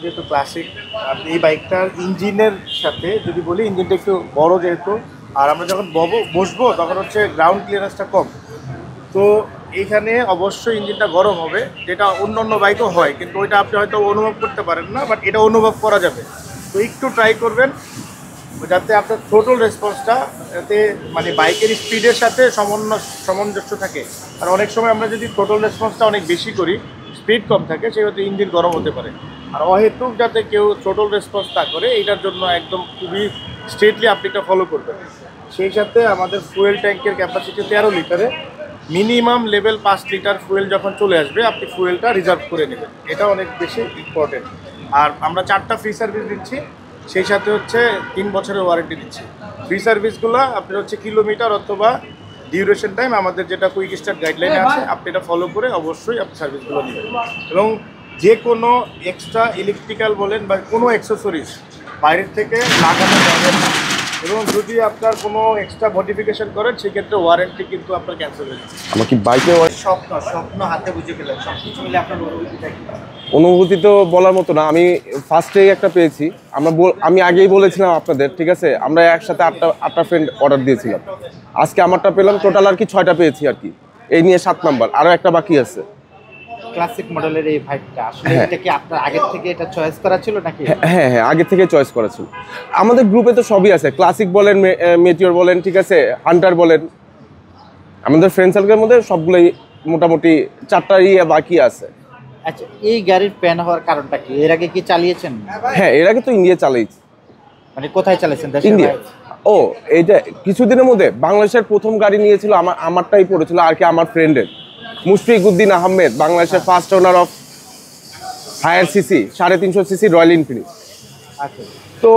যেহেতু ক্লাসিক, আপনি এই বাইকটার ইঞ্জিনের সাথে যদি বলি, ইঞ্জিনটা একটু বড় যেহেতু, আর আমরা যখন বসবো তখন হচ্ছে গ্রাউন্ড ক্লিয়ারেন্সটা কম, তো এইখানে অবশ্যই ইঞ্জিনটা গরম হবে, যেটা অন্য অন্য বাইকও হয়, কিন্তু ওইটা আপনি হয়তো অনুভব করতে পারেন না, বাট এটা অনুভব করা যাবে। তো একটু ট্রাই করবেন যাতে আপনার থ্রোটল রেসপন্সটা যাতে মানে বাইকের স্পিডের সাথে সামঞ্জস্য থাকে। আর অনেক সময় আমরা যদি থ্রোটল রেসপন্সটা অনেক বেশি করি, স্পিড কম থাকে, সেক্ষেত্রে ইঞ্জিন গরম হতে পারে। আর অহেতুক যাতে কেউ থ্রোটল রেসপন্স না করে, এইটার জন্য একদম খুবই স্ট্রিক্টলি আপনি এটা ফলো করবেন। সেই সাথে আমাদের ফুয়েল ট্যাঙ্কের ক্যাপাসিটি 13 লিটারে, মিনিমাম লেভেল 5 লিটার ফুয়েল যখন চলে আসবে আপনি ফুয়েলটা রিজার্ভ করে নেবেন, এটা অনেক বেশি ইম্পর্টেন্ট। আর আমরা 4টা ফ্রি সার্ভিস দিচ্ছি, সেই সাথে হচ্ছে 3 বছরের ওয়ারেন্টি দিচ্ছি। ফ্রি সার্ভিসগুলো আপনি হচ্ছে কিলোমিটার অথবা ডিউরেশন টাইম আমাদের যেটা কুইক স্টার্ট গাইডলাইনে আছে, আপনি এটা ফলো করে অবশ্যই আপনি সার্ভিসগুলো নেবেন। এবং যে কোনো এক্সট্রা ইলেকট্রিক্যাল বলেন বা কোনো অ্যাক্সেসরিজ বাইরের থেকে লাগানো যাবে না, এবং যদি আপনার কোনো এক্সট্রা মডিফিকেশন করেন সেক্ষেত্রে ওয়ারেন্টি কিন্তু আপনার ক্যান্সেল হয়ে যাবে। আমার কি বাইকে স্বপ্ন স্বপ্ন হাতে বুঝে গেলেন, সব কিছু মিলে আপনার অনুভূতিটা কি? অনুভূতি তো বলার মতো না। আমি ফার্স্টেই একটা পেয়েছি। আমি আগেই বলেছিলাম আপনাদের, ঠিক আছে, আমরা একসাথে আটটা ফ্রেন্ড অর্ডার দিয়েছিলাম। আজকে আমারটা পেলাম, টোটাল আর কি 6টা পেয়েছি আর কি, এই নিয়ে 7 নাম্বার, আরও একটা বাকি আছে। ক্লাসিক মডেলের এই বাইকটা আসলে এটা কি আপনার আগের থেকে এটা চয়েস করা ছিল নাকি? হ্যাঁ হ্যাঁ, আগে থেকে চয়েস করা ছিল। আমাদের গ্রুপে তো সবই আছে, ক্লাসিক বলেন, মেটিওর বলেন, ঠিক আছে, হান্টার বলেন, আমাদের ফ্রেন্ড সার্কেলের মধ্যে সবগুলোই মোটামুটি 4টা বাকি আছে। আচ্ছা, এই গাড়ির প্যান হওয়ার কারণটা কি? এর আগে কি চালিয়েছেন? হ্যাঁ, এর আগে তো ইন্ডিয়া চালিয়েছি। মানে কোথায় চালিয়েছেন? ইন্ডিয়া। ও, এইটা কিছুদিনের মধ্যে বাংলাদেশের প্রথম গাড়ি নিয়েছিল, আমারটাই পড়েছিল আর কি, আমার ফ্রেন্ডের মুশফিক উদ্দিন আহমেদ, বাংলাদেশের first owner of higher CC 350 CC Royal Enfield. আচ্ছা, তো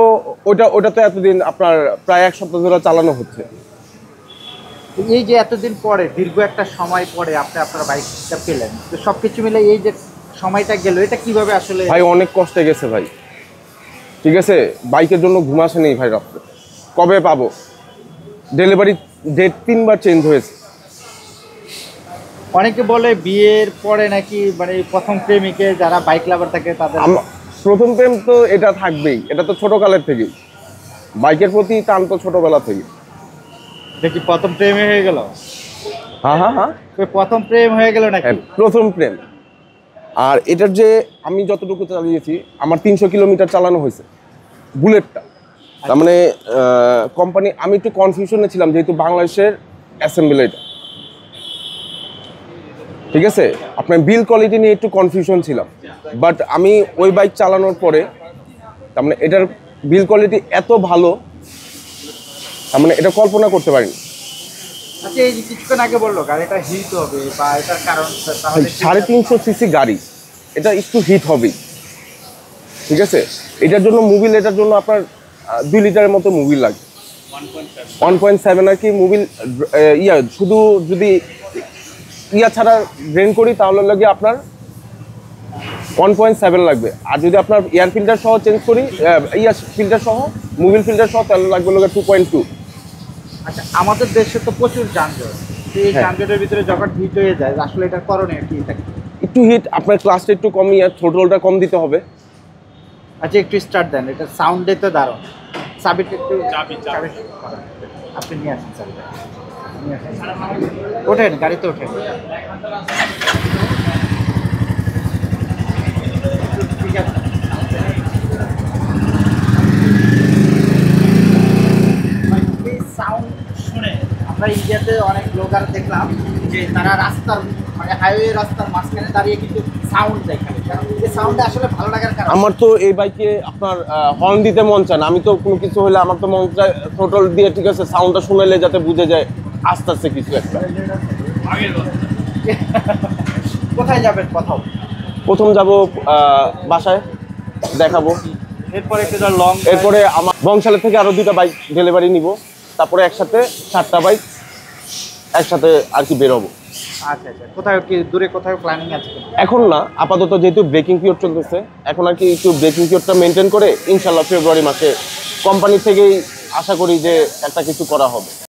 ওটা তো এতদিন আপনার প্রায় 1 সপ্তাহ ধরে চালানো হচ্ছে। এই যে এতদিন পরে, দীর্ঘ একটা সময় পরে আপনি আপনার বাইকটা পেলেন, তো সবকিছু মিলে এই যে সময়টা গেল, এটা কিভাবে আসলে? ভাই অনেক কষ্টে গেছে ভাই, ঠিক আছে, বাইকের জন্য ঘুম আসে নেই ভাই রাত্রে। কবে পাবো? ডেলিভারি ডেট 3বার চেঞ্জ হয়েছে। অনেকে বলে বিয়ের পরে নাকি মানে প্রথম প্রেমিকে যারা বাইক লাভার থাকে তাদের প্রথম প্রেম তো এটা থাকবেই, এটা তো ছোটকালের থেকেই, বাইকের প্রতি টান তো ছোটবেলা থেকে। দেখি প্রথম প্রেম হয়ে গেল। হ্যাঁ হ্যাঁ হ্যাঁ, প্রথম প্রেম হয়ে গেল নাকি? প্রথম প্রেম। আর এটার যে আমি যতটুকু চালিয়েছি, আমার 300 কিলোমিটার চালানো হয়েছে বুলেটটা। তার মানে কোম্পানি, আমি একটু কনফিউশনে ছিলাম যেহেতু বাংলাদেশের অ্যাসেম্বল এটা, ঠিক আছে, আপনার বিল কোয়ালিটি নিয়ে একটু কনফিউশন ছিলাম। বাট আমি ওই বাইক চালানোর পরে তার মানে এটার বিল কোয়ালিটি এত ভালো, তার মানে এটা কল্পনা করতে পারিনি। আচ্ছা, এই যে কিছুক্ষণ আগে বললো গাড়িটা হিট হবে বা এটার কারণ, 350 সিসি গাড়ি, এটা একটু হিট হবেই, ঠিক আছে। এটার জন্য মুবিল, এটার জন্য আপনার 2 লিটারের মতো মুবিল লাগে, 1.7 আর কি মুবিল। শুধু যদি ছাড়া ড্রেন করি তাহলে লাগে আপনার 1.7 লাগবে। আর যদি আপনার এয়ার ফিল্টার সহ চেঞ্জ করি, ফিল্টার সহ, মুবিল ফিল্টার সহ, তাহলে লাগবে 2.2। আচ্ছা, আমাদের দেশে তো প্রচুর যানজট, এই যানজটের ভিতরে যখন হিট হয়ে যায় আসলে এটার করণীয় কি? একটু হিট, আপনার ক্লাসটা একটু কমিয়ে থ্রোটলটা কম দিতে হবে। আচ্ছা, একটু স্টার্ট দেন, এটা সাউন্ডে তো দারুণ। চাবিটা একটু আপনি নিয়ে আসেন, চাবিটা নিয়ে আসেন, ওঠেন গাড়িতে ওঠেন। ঠিক আছে, এই সাউন্ড শুনে আমরা ইন্ডিয়াতে অনেক ব্লগার দেখলাম যে তারা রাস্তার মানে হাইওয়ে রাস্তার মাঝখানে দাঁড়িয়ে কিন্তু সাউন্ড দেখায়। এই সাউন্ডটা আসলে ভালো লাগার কারণ, আমার তো এই বাইকে আপনার হর্ন দিতে মন চায় না। আমি তো কোনো কিছু হলে আমার তো মন চায় থ্রোটল দিয়ে, ঠিক আছে, সাউন্ডটা শুনেলে যাতে বুঝে যায় আস্তে আস্তে কিছু একটা। কোথায় যাবেন প্রথম যাব বাসায়, দেখাবো, এরপরে লং, এরপরে আমার বংশালের থেকে আরো 2টা বাইক ডেলিভারি নিব, তারপরে একসাথে 7টা বাইক একসাথে আর কি বেরোবো। আচ্ছা আচ্ছা, কোথায় কি দূরে কোথাও প্ল্যানিং আছে? এখন না, আপাতত যেহেতু ব্রেকিং পিরিয়ড চলতেছে, এখন আর কি একটু ব্রেকিং পিরিয়ডটা মেনটেন করে ইনশাল্লাহ ফেব্রুয়ারি মাসে কোম্পানি থেকেই আশা করি যে একটা কিছু করা হবে।